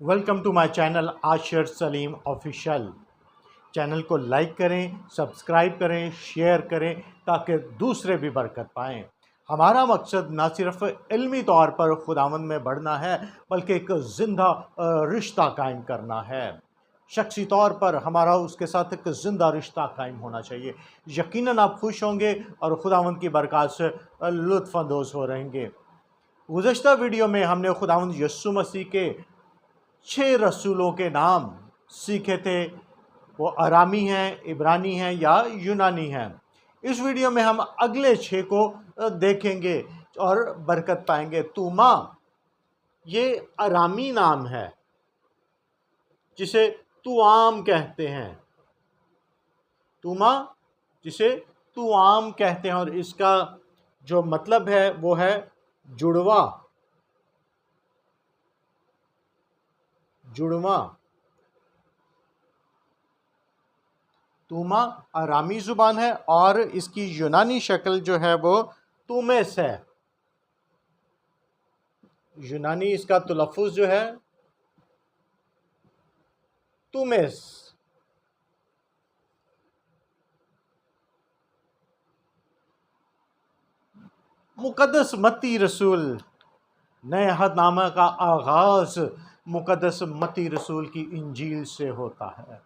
Welcome to my channel Asher Saleem official. Channel کو like کریں، subscribe کریں، شیئر کریں تاکہ دوسرے بھی برکت پائیں۔ ہمارا مقصد نہ صرف علمی طور پر خداوند میں بڑھنا ہے بلکہ ایک زندہ رشتہ قائم کرنا ہے۔ شخصی طور پر ہمارا اس کے ساتھ ایک زندہ رشتہ قائم ہونا چاہیے۔ یقیناً آپ خوش ہوں گے اور خداوند کی برکات سے لطف اندوز ہو رہیں گے۔ گزشتہ ویڈیو میں ہم نے خداوند یسوع مسیح کے 6 رسولوں کے نام سیکھے تھے۔ وہ آرامی ہیں، عبرانی ہیں یا یونانی ہیں۔ اس ویڈیو میں ہم اگلے 6 کو دیکھیں گے اور برکت پائیں گے۔ توما یہ آرامی نام ہے جسے توام کہتے ہیں۔ توما جسے توام کہتے ہیں اور اس کا جو مطلب ہے وہ ہے جڑواں۔ توما آرامی زبان ہے اور اس کی یونانی شکل جو ہے وہ تومیس ہے۔ یونانی اس کا تلفظ جو ہے تومیس۔ مقدس متی رسول، نئے عہد نامہ کا آغاز مقدس متی رسول کی انجیل سے ہوتا ہے۔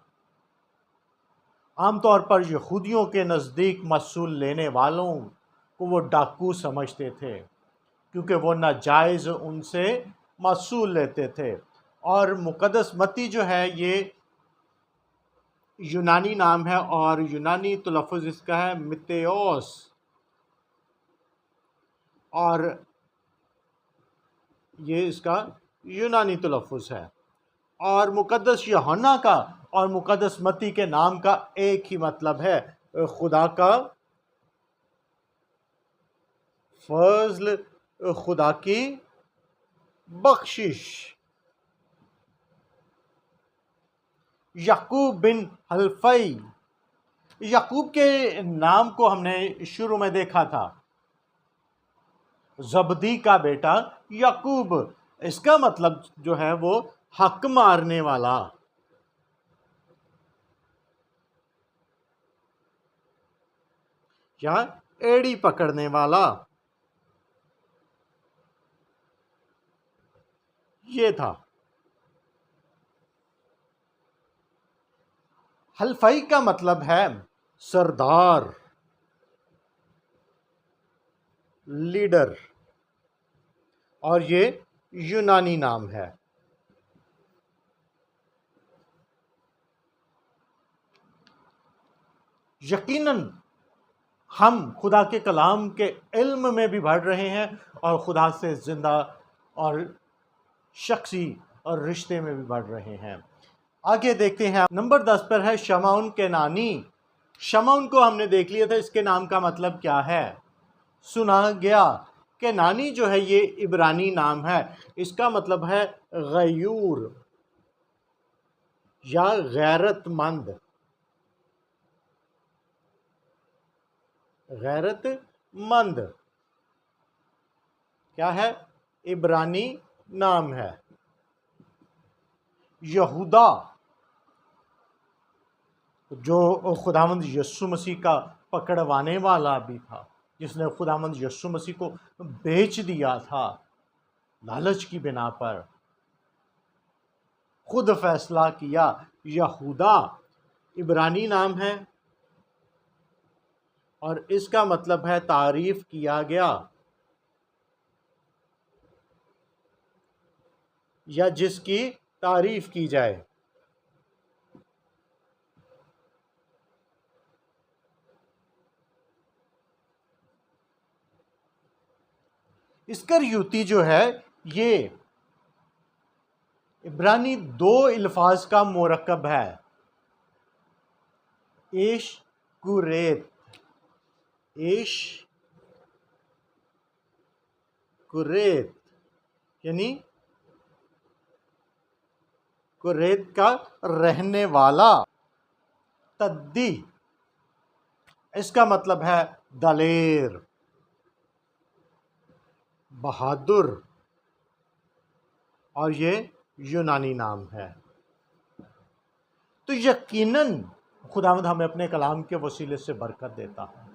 عام طور پر یہودیوں کے نزدیک محصول لینے والوں کو وہ ڈاکو سمجھتے تھے کیونکہ وہ ناجائز ان سے محصول لیتے تھے۔ اور مقدس متی جو ہے یہ یونانی نام ہے اور یونانی تلفظ اس کا ہے متیوس، اور یہ اس کا یونانی تلفظ ہے۔ اور مقدس یوحنا کا اور مقدس متی کے نام کا ایک ہی مطلب ہے، خدا کا فضل، خدا کی بخشش۔ یعقوب بن حلفی، یعقوب کے نام کو ہم نے شروع میں دیکھا تھا، زبدی کا بیٹا یعقوب۔ اس کا مطلب جو ہے وہ حق مارنے والا۔ یا ایڑی پکڑنے والا، یہ تھا۔ حلفی کا مطلب ہے سردار، لیڈر، اور یہ یونانی نام ہے۔ یقیناً ہم خدا کے کلام کے علم میں بھی بڑھ رہے ہیں اور خدا سے زندہ اور شخصی اور رشتے میں بھی بڑھ رہے ہیں۔ آگے دیکھتے ہیں، نمبر 10 پر ہے شمعون کنانی۔ شمعون کو ہم نے دیکھ لیا تھا، اس کے نام کا مطلب کیا ہے؟ سنا گیا۔ کنانی جو ہے یہ عبرانی نام ہے، اس کا مطلب ہے غیور یا غیرت مند۔ غیرت مند کیا ہے؟ عبرانی نام ہے۔ یہودا جو خداوند یسوع مسیح کا پکڑوانے والا بھی تھا، جس نے خداوند یسوع مسیح کو بیچ دیا تھا لالچ کی بنا پر، خود فیصلہ کیا۔ یہودا عبرانی نام ہے اور اس کا مطلب ہے تعریف کیا گیا یا جس کی تعریف کی جائے۔ اسکریوتی جو ہے یہ عبرانی 2 الفاظ کا مرکب ہے، ایش کوریت، ایش کوریت یعنی کوریت کا رہنے والا، تدی اس کا مطلب ہے دلیر، بہادر، اور یہ یونانی نام ہے۔ تو یقیناً خداوند ہمیں اپنے کلام کے وسیلے سے برکت دیتا ہے۔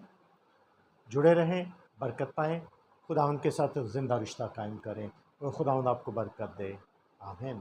جڑے رہیں، برکت پائیں، خداوند کے ساتھ زندہ رشتہ قائم کریں اور خداوند آپ کو برکت دے۔ آمین۔